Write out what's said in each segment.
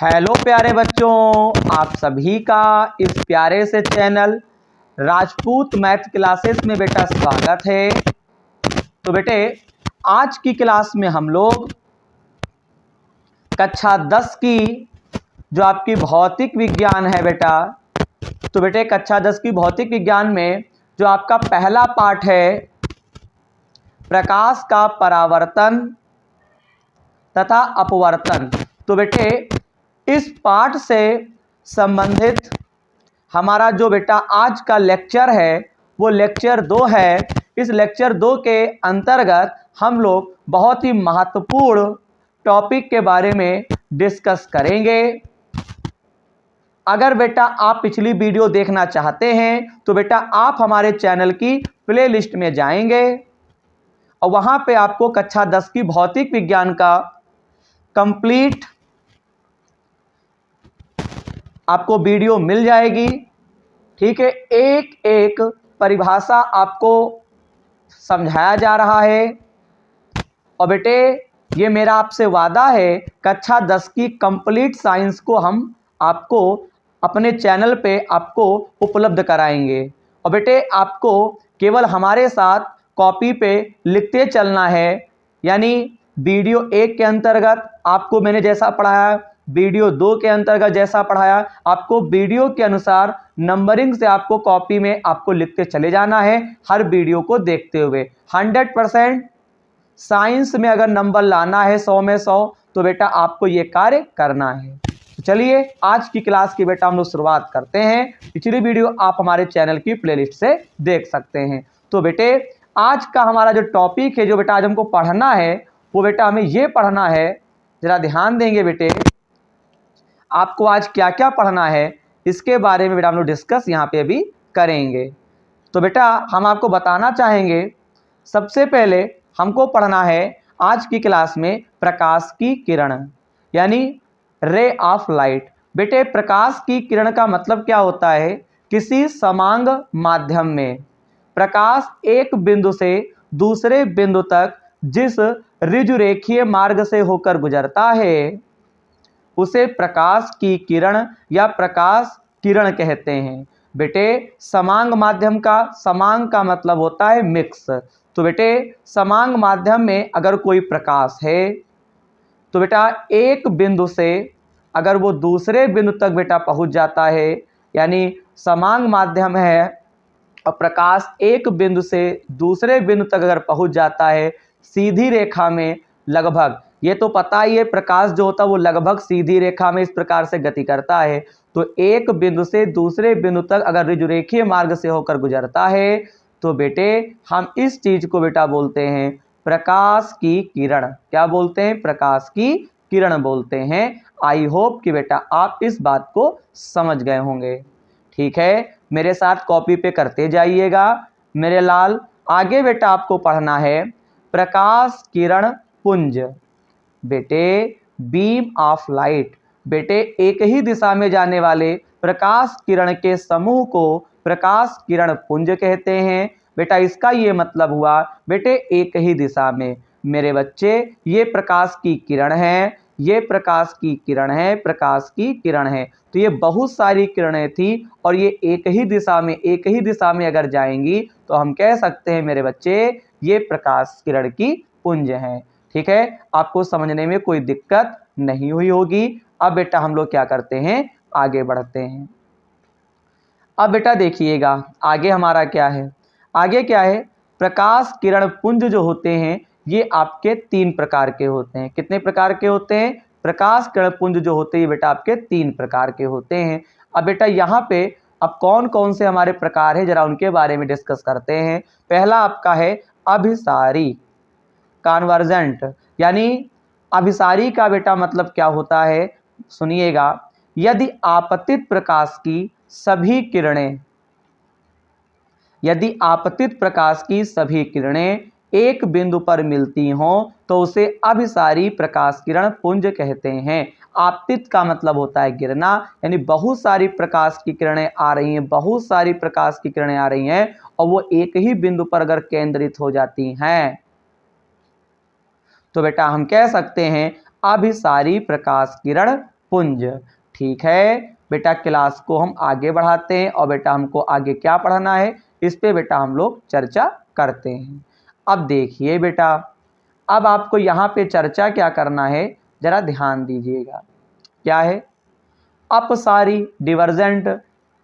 Hello प्यारे बच्चों, आप सभी का इस प्यारे से चैनल राजपूत मैथ क्लासेस में बेटा स्वागत है। तो बेटे आज की क्लास में हम लोग कक्षा 10 की जो आपकी भौतिक विज्ञान है बेटा, तो बेटे कक्षा 10 की भौतिक विज्ञान में जो आपका पहला पाठ है प्रकाश का परावर्तन तथा अपवर्तन, तो बेटे इस पाठ से संबंधित हमारा जो बेटा आज का लेक्चर है वो लेक्चर 2 है। इस लेक्चर 2 के अंतर्गत हम लोग बहुत ही महत्वपूर्ण टॉपिक के बारे में डिस्कस करेंगे। अगर बेटा आप पिछली वीडियो देखना चाहते हैं तो बेटा आप हमारे चैनल की प्लेलिस्ट में जाएंगे और वहां पे आपको कक्षा 10 की भौतिक विज्ञान का कंप्लीट आपको वीडियो मिल जाएगी। ठीक है, एक एक परिभाषा आपको समझाया जा रहा है। और बेटे ये मेरा आपसे वादा है, कक्षा 10 की कंप्लीट साइंस को हम आपको अपने चैनल पे आपको उपलब्ध कराएंगे। और बेटे आपको केवल हमारे साथ कॉपी पे लिखते चलना है, यानी वीडियो 1 के अंतर्गत आपको मैंने जैसा पढ़ाया, वीडियो 2 के अंतर्गत जैसा पढ़ाया, आपको वीडियो के अनुसार नंबरिंग से आपको कॉपी में आपको लिखते चले जाना है हर वीडियो को देखते हुए। 100% साइंस में अगर नंबर लाना है 100 में 100 तो बेटा आपको ये कार्य करना है। तो चलिए आज की क्लास की बेटा हम लोग शुरुआत करते हैं। पिछली वीडियो आप हमारे चैनल की प्लेलिस्ट से देख सकते हैं। तो बेटे आज का हमारा जो टॉपिक है, जो बेटा आज हमको पढ़ना है, वो बेटा हमें ये पढ़ना है, जरा ध्यान देंगे बेटे, आपको आज क्या क्या पढ़ना है इसके बारे में बेटा हम लोग डिस्कस यहाँ पे अभी करेंगे। तो बेटा हम आपको बताना चाहेंगे, सबसे पहले हमको पढ़ना है आज की क्लास में प्रकाश की किरण, यानी रे ऑफ लाइट। बेटे प्रकाश की किरण का मतलब क्या होता है? किसी समांग माध्यम में प्रकाश एक बिंदु से दूसरे बिंदु तक जिस ऋजुरेखीय मार्ग से होकर गुजरता है उसे प्रकाश की किरण या प्रकाश किरण कहते हैं। बेटे समांग माध्यम का, समांग का मतलब होता है मिक्स। तो बेटे समांग माध्यम में अगर कोई प्रकाश है तो बेटा एक बिंदु से अगर वो दूसरे बिंदु तक बेटा पहुंच जाता है, यानी समांग माध्यम है और प्रकाश एक बिंदु से दूसरे बिंदु तक अगर पहुंच जाता है सीधी रेखा में, लगभग, ये तो पता ही है प्रकाश जो होता है वो लगभग सीधी रेखा में इस प्रकार से गति करता है। तो एक बिंदु से दूसरे बिंदु तक अगर ऋजुरेखीय मार्ग से होकर गुजरता है तो बेटे हम इस चीज को बेटा बोलते हैं प्रकाश की किरण। क्या बोलते हैं? प्रकाश की किरण बोलते हैं। आई होप कि बेटा आप इस बात को समझ गए होंगे। ठीक है, मेरे साथ कॉपी पे करते जाइएगा मेरे लाल। आगे बेटा आपको पढ़ना है प्रकाश किरण पुंज। बेटे बीम ऑफ लाइट, बेटे एक ही दिशा में जाने वाले प्रकाश किरण के समूह को प्रकाश किरण पुंज कहते हैं। बेटा इसका ये मतलब हुआ बेटे एक ही दिशा में। मेरे बच्चे ये प्रकाश की किरण है, ये प्रकाश की किरण है, प्रकाश की किरण है। तो ये बहुत सारी किरणें थी और ये एक ही दिशा में अगर जाएंगी तो हम कह सकते हैं मेरे बच्चे ये प्रकाश किरण की पुंज है। ठीक है, आपको समझने में कोई दिक्कत नहीं हुई होगी। अब बेटा हम लोग क्या करते हैं, आगे बढ़ते हैं। अब बेटा देखिएगा आगे हमारा क्या है। आगे क्या है, प्रकाश किरण पुंज जो होते हैं ये आपके 3 प्रकार के होते हैं। कितने प्रकार के होते हैं? प्रकाश किरण पुंज जो होते हैं बेटा आपके 3 प्रकार के होते हैं। अब बेटा यहाँ पे अब कौन कौन से हमारे प्रकार हैं जरा उनके बारे में डिस्कस करते हैं। पहला आपका है अभिसारी, कन्वर्जेंट, यानी अभिसारी का बेटा मतलब क्या होता है सुनिएगा, यदि आपतित प्रकाश की सभी किरणें, यदि आपतित प्रकाश की सभी किरणें एक बिंदु पर मिलती हों तो उसे अभिसारी प्रकाश किरण पुंज कहते हैं। आपतित का मतलब होता है गिरना, यानी बहुत सारी प्रकाश की किरणें आ रही हैं, बहुत सारी प्रकाश की किरणें आ रही हैं और वो एक ही बिंदु पर अगर केंद्रित हो जाती हैं तो बेटा हम कह सकते हैं अभिसारी प्रकाश किरण पुंज। ठीक है बेटा, क्लास को हम आगे बढ़ाते हैं और बेटा हमको आगे क्या पढ़ना है इस पे बेटा हम लोग चर्चा करते हैं। अब देखिए बेटा, अब आपको यहाँ पे चर्चा क्या करना है, जरा ध्यान दीजिएगा। क्या है? अपसारी, डिवर्जेंट।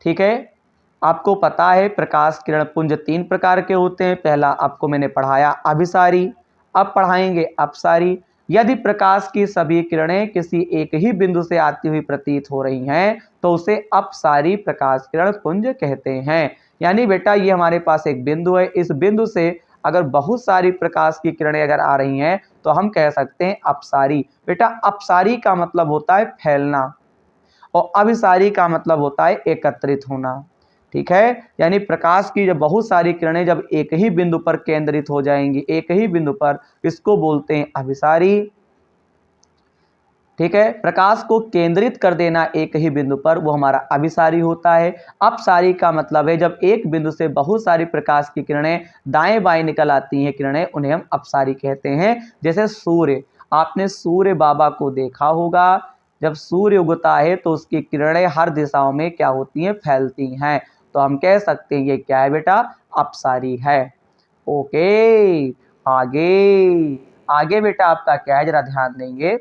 ठीक है, आपको पता है प्रकाश किरण पुंज 3 प्रकार के होते हैं। पहला आपको मैंने पढ़ाया अभिसारी, अब पढ़ाएंगे अपसारी। यदि प्रकाश की सभी किरणें किसी एक ही बिंदु से आती हुई प्रतीत हो रही हैं तो उसे अपसारी प्रकाश किरण पुंज कहते हैं। यानी बेटा ये हमारे पास एक बिंदु है, इस बिंदु से अगर बहुत सारी प्रकाश की किरणें अगर आ रही हैं तो हम कह सकते हैं अपसारी। बेटा अपसारी का मतलब होता है फैलना और अभिसारी का मतलब होता है एकत्रित होना। ठीक है, यानी प्रकाश की जब बहुत सारी किरणें जब एक ही बिंदु पर केंद्रित हो जाएंगी, एक ही बिंदु पर, इसको बोलते हैं अभिसारी। ठीक है, प्रकाश को केंद्रित कर देना एक ही बिंदु पर, वो हमारा अभिसारी होता है। अपसारी का मतलब है जब एक बिंदु से बहुत सारी प्रकाश की किरणें दाएं बाएं निकल आती हैं किरणें, उन्हें हम अपसारी कहते हैं। जैसे सूर्य, आपने सूर्य बाबा को देखा होगा, जब सूर्य उगता है तो उसकी किरणें हर दिशाओं में क्या होती हैं, फैलती हैं, तो हम कह सकते हैं ये क्या है बेटा, अपसारी है। ओके, आगे बेटा आपका क्या है, जरा ध्यान देंगे।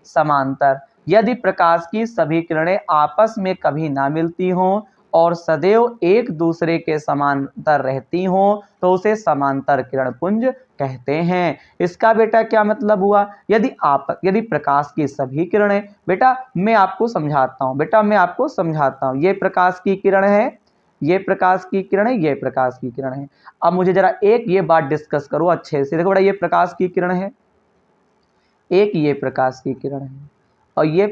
समांतर, यदि प्रकाश की सभी किरणें आपस में कभी ना मिलती हों और सदैव एक दूसरे के समांतर रहती हों तो उसे समांतर किरण पुंज कहते हैं। इसका बेटा क्या मतलब हुआ, यदि प्रकाश की सभी किरणें, बेटा मैं आपको समझाता हूं, ये प्रकाश की किरण है, ये प्रकाश की किरण है, ये प्रकाश की किरण है। अब मुझे जरा एक ये बात डिस्कस करो अच्छे से। देखो बेटा, ये प्रकाश की किरण है, एक ये प्रकाश की किरण है और ये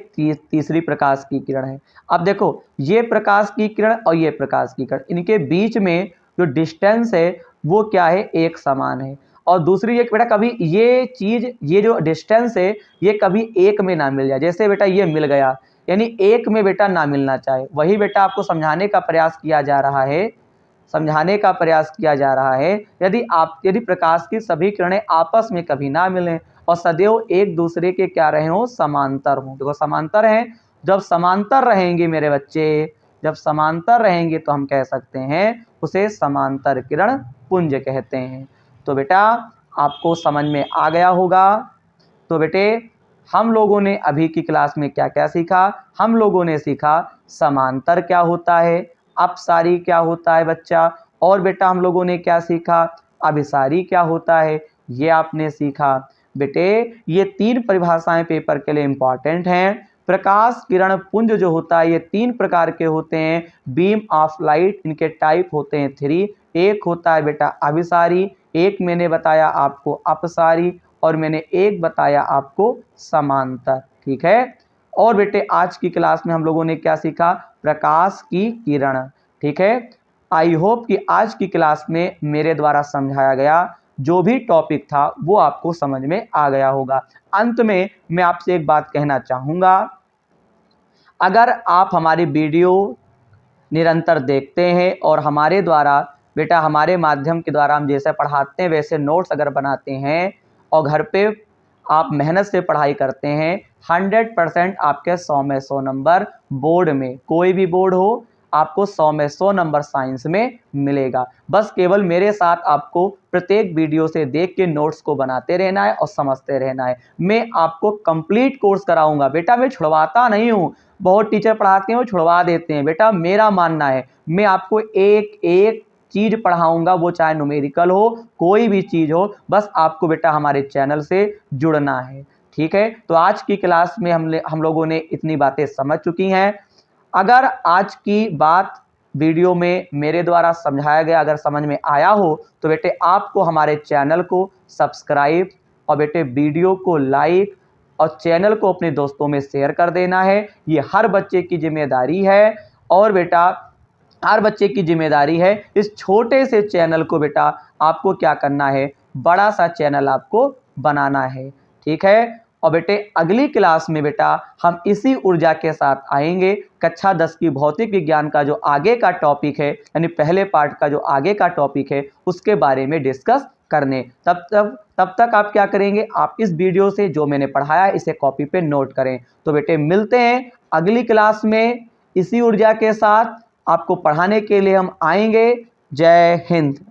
तीसरी प्रकाश की किरण है। अब देखो, ये प्रकाश की किरण और ये प्रकाश की किरण, इनके बीच में जो डिस्टेंस है वो क्या है, एक समान है। और दूसरी एक बेटा, कभी ये चीज, ये जो डिस्टेंस है ये कभी एक में ना मिल जाए। जैसे बेटा ये मिल गया, यानी एक में बेटा ना मिलना चाहे, वही बेटा आपको समझाने का प्रयास किया जा रहा है। यदि प्रकाश की सभी किरणें आपस में कभी ना मिलें और सदैव एक दूसरे के क्या रहे हो, समांतर हो। देखो समांतर हैं, जब समांतर रहेंगे मेरे बच्चे, जब समांतर रहेंगे तो हम कह सकते हैं उसे समांतर किरण पुंज कहते हैं। तो बेटा आपको समझ में आ गया होगा। तो बेटे हम लोगों ने अभी की क्लास में क्या क्या सीखा, हम लोगों ने सीखा समांतर क्या होता है, अपसारी क्या होता है बच्चा, और बेटा हम लोगों ने क्या सीखा, अभिसारी क्या होता है, ये आपने सीखा। बेटे ये 3 परिभाषाएं पेपर के लिए इंपॉर्टेंट हैं। प्रकाश किरण पुंज जो होता है ये 3 प्रकार के होते हैं, बीम ऑफ लाइट, इनके टाइप होते हैं 3। एक होता है बेटा अभिसारी, एक मैंने बताया आपको अपसारी, और मैंने एक बताया आपको समांतर। ठीक है, और बेटे आज की क्लास में हम लोगों ने क्या सीखा, प्रकाश की किरण। ठीक है, आई होप कि आज की क्लास में मेरे द्वारा समझाया गया जो भी टॉपिक था वो आपको समझ में आ गया होगा। अंत में मैं आपसे एक बात कहना चाहूँगा, अगर आप हमारी वीडियो निरंतर देखते हैं और हमारे द्वारा बेटा, हमारे माध्यम के द्वारा हम जैसे पढ़ाते हैं वैसे नोट्स अगर बनाते हैं और घर पे आप मेहनत से पढ़ाई करते हैं, 100% आपके 100 में 100 नंबर बोर्ड में, कोई भी बोर्ड हो, आपको 100 में 100 नंबर साइंस में मिलेगा। बस केवल मेरे साथ आपको प्रत्येक वीडियो से देख के नोट्स को बनाते रहना है और समझते रहना है। मैं आपको कंप्लीट कोर्स कराऊंगा बेटा, मैं छुड़वाता नहीं हूँ। बहुत टीचर पढ़ाते हैं वो छुड़वा देते हैं, बेटा मेरा मानना है मैं आपको एक एक चीज पढ़ाऊंगा, वो चाहे न्यूमेरिकल हो, कोई भी चीज हो, बस आपको बेटा हमारे चैनल से जुड़ना है। ठीक है, तो आज की क्लास में हम लोगों ने इतनी बातें समझ चुकी हैं। अगर आज की बात वीडियो में मेरे द्वारा समझाया गया अगर समझ में आया हो तो बेटे आपको हमारे चैनल को सब्सक्राइब और बेटे वीडियो को लाइक और चैनल को अपने दोस्तों में शेयर कर देना है। ये हर बच्चे की जिम्मेदारी है, और बेटा हर बच्चे की जिम्मेदारी है। इस छोटे से चैनल को बेटा आपको क्या करना है, बड़ा सा चैनल आपको बनाना है। ठीक है, और बेटे अगली क्लास में बेटा हम इसी ऊर्जा के साथ आएंगे। कक्षा 10 की भौतिक विज्ञान का जो आगे का टॉपिक है, यानी पहले पार्ट का जो आगे का टॉपिक है, उसके बारे में डिस्कस करने। तब तक आप क्या करेंगे, आप इस वीडियो से जो मैंने पढ़ाया इसे कॉपी पे नोट करें। तो बेटे मिलते हैं अगली क्लास में, इसी ऊर्जा के साथ आपको पढ़ाने के लिए हम आएंगे। जय हिंद।